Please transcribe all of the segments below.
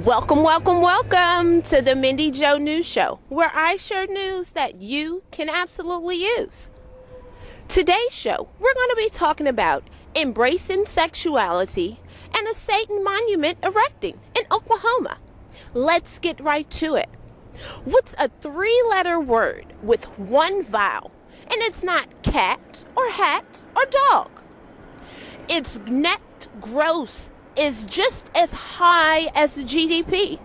Welcome, welcome, welcome to the Mindy Jo News Show, where I share news that you can absolutely use. Today's show, we're going to be talking about embracing sexuality and a Satan monument erecting in Oklahoma. Let's get right to it. What's a three-letter word with one vowel, and it's not cat or hat or dog? Its net gross is just as high as the GDP.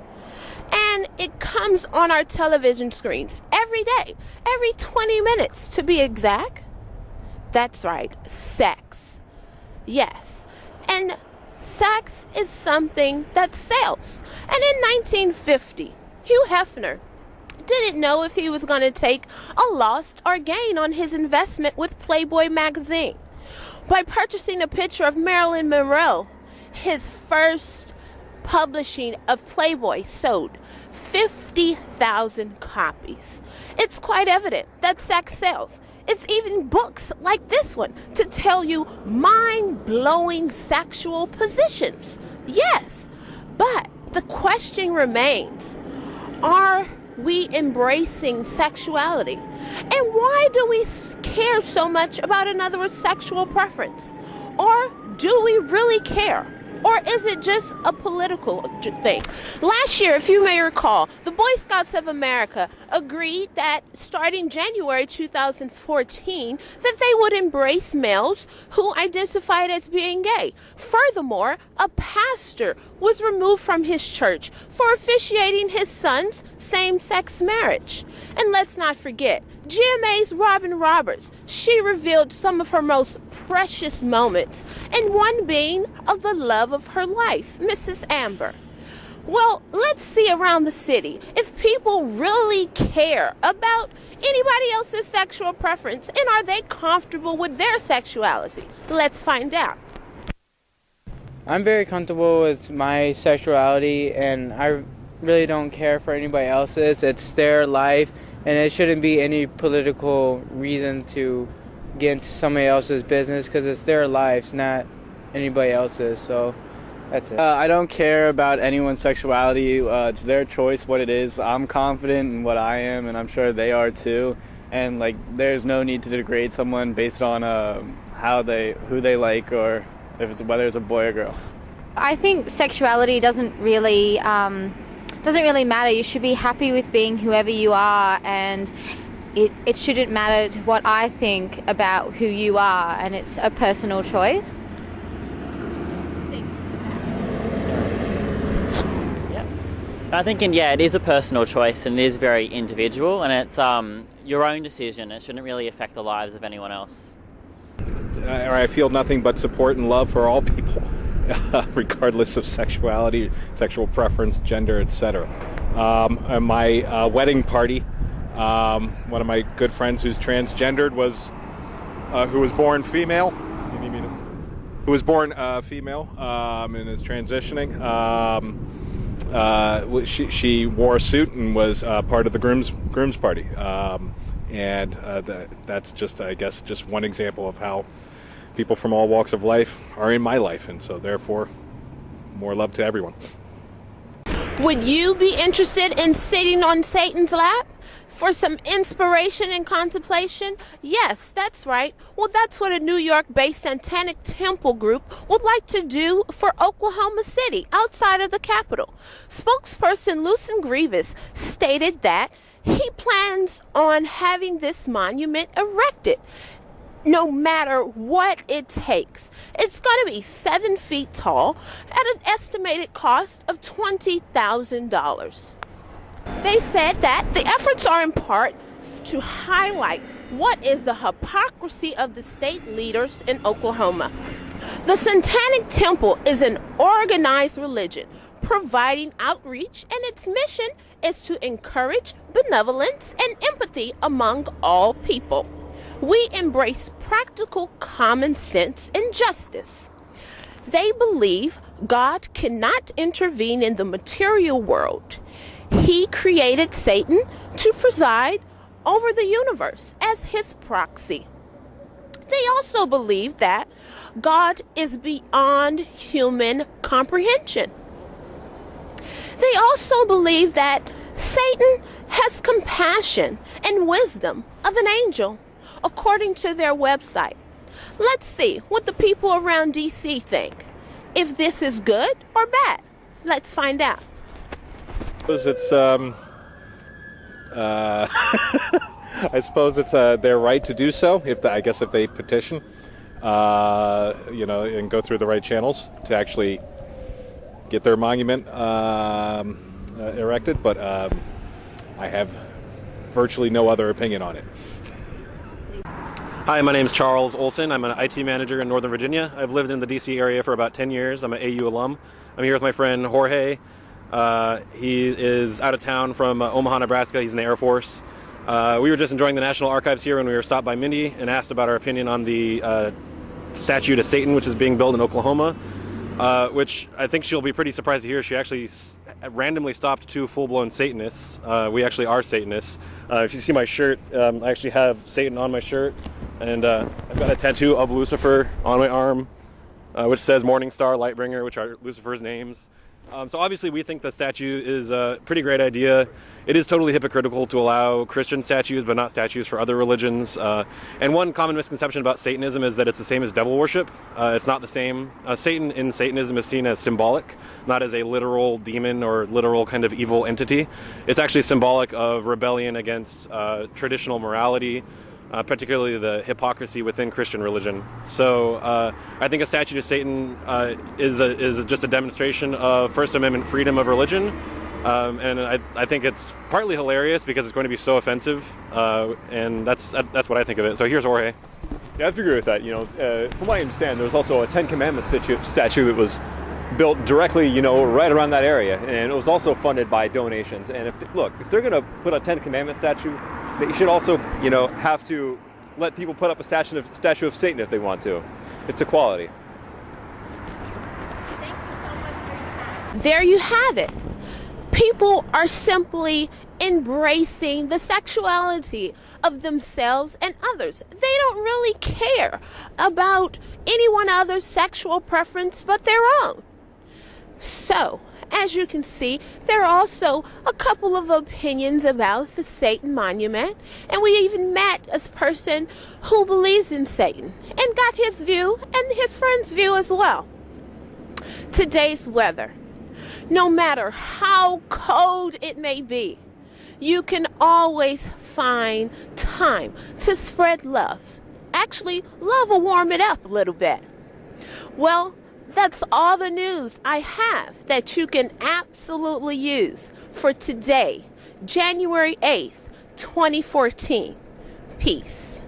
And it comes on our television screens every day, every 20 minutes to be exact. That's right, sex. Yes, and sex is something that sells. And in 1950, Hugh Hefner didn't know if he was going to take a loss or gain on his investment with Playboy magazine. By purchasing a picture of Marilyn Monroe, his first publishing of Playboy sold 50,000 copies. It's quite evident that sex sells. It's even books like this one to tell you mind-blowing sexual positions. Yes, but the question remains, are we embracing sexuality? And why do we care so much about another's sexual preference? Or do we really care? Or is it just a political thing? Last year, if you may recall, the Boy Scouts of America agreed that starting January 2014, that they would embrace males who identified as being gay. Furthermore, a pastor was removed from his church for officiating his son's same-sex marriage. And let's not forget, GMA's Robin Roberts, she revealed some of her most precious moments, and one being of the love of her life, Mrs. Amber. Well, let's see around the city if people really care about anybody else's sexual preference, and are they comfortable with their sexuality? Let's find out. I'm very comfortable with my sexuality, and I really don't care for anybody else's. It's their life, and it shouldn't be any political reason to get into somebody else's business, because it's their lives, not anybody else's. So that's it. I don't care about anyone's sexuality. It's their choice what it is. I'm confident in what I am, and I'm sure they are too. And there's no need to degrade someone based on who they like, or whether it's a boy or girl. I think sexuality doesn't really matter. You should be happy with being whoever you are, and it shouldn't matter to what I think about who you are, and it's a personal choice. I think, it is a personal choice, and it is very individual, and it's your own decision. It shouldn't really affect the lives of anyone else. I feel nothing but support and love for all people, regardless of sexuality, sexual preference, gender, etc. At my wedding party, one of my good friends who's transgendered who was born female. Who was born female and is transitioning. She wore a suit and was part of the groom's party, and that's just, I guess, just one example of how people from all walks of life are in my life, and so therefore, more love to everyone. Would you be interested in sitting on Satan's lap for some inspiration and contemplation? Yes, that's right. Well, that's what a New York-based Santanic Temple group would like to do for Oklahoma City, outside of the capital. Spokesperson Lucien Grievous stated that he plans on having this monument erected, no matter what it takes. It's going to be 7 feet tall at an estimated cost of $20,000. They said that the efforts are in part to highlight what is the hypocrisy of the state leaders in Oklahoma. The Santanic Temple is an organized religion providing outreach, and its mission is to encourage benevolence and empathy among all people. We embrace practical common sense and justice. They believe God cannot intervene in the material world. He created Satan to preside over the universe as his proxy. They also believe that God is beyond human comprehension. They also believe that Satan has compassion and wisdom of an angel, according to their website. Let's see what the people around DC think. If this is good or bad, let's find out. It's I suppose it's their right to do so. If they petition, and go through the right channels to actually get their monument erected. But I have virtually no other opinion on it. Hi, my name is Charles Olson. I'm an IT manager in Northern Virginia. I've lived in the DC area for about 10 years. I'm an AU alum. I'm here with my friend Jorge. He is out of town from Omaha, Nebraska. He's in the Air Force. We were just enjoying the National Archives here when we were stopped by Mindy and asked about our opinion on the statue to Satan, which is being built in Oklahoma, which I think she'll be pretty surprised to hear. She actually randomly stopped two full-blown Satanists. We actually are Satanists. If you see my shirt, I actually have Satan on my shirt, and I've got a tattoo of Lucifer on my arm, which says Morning Star, Lightbringer, which are Lucifer's names. So obviously we think the statue is a pretty great idea. It is totally hypocritical to allow Christian statues but not statues for other religions. And one common misconception about Satanism is that it's the same as devil worship. It's not the same. Satan in Satanism is seen as symbolic, not as a literal demon or literal kind of evil entity. It's actually symbolic of rebellion against traditional morality, particularly the hypocrisy within Christian religion. So I think a statue to Satan is just a demonstration of First Amendment freedom of religion. And I think it's partly hilarious because it's going to be so offensive. And that's what I think of it. So here's Jorge. Yeah, I have to agree with that. From what I understand, there was also a Ten Commandments statue that was built directly, right around that area. And it was also funded by donations. And if they're going to put a Ten Commandments statue, they should also, have to let people put up a statue of Satan if they want to. It's equality. Thank you so much for your time. There you have it. People are simply embracing the sexuality of themselves and others. They don't really care about anyone else's sexual preference but their own. So, as you can see, there are also a couple of opinions about the Satan monument, and we even met a person who believes in Satan and got his view and his friend's view as well. Today's weather. No matter how cold it may be, you can always find time to spread love. Actually, love will warm it up a little bit. Well, that's all the news I have that you can absolutely use for today, January 8th, 2014. Peace.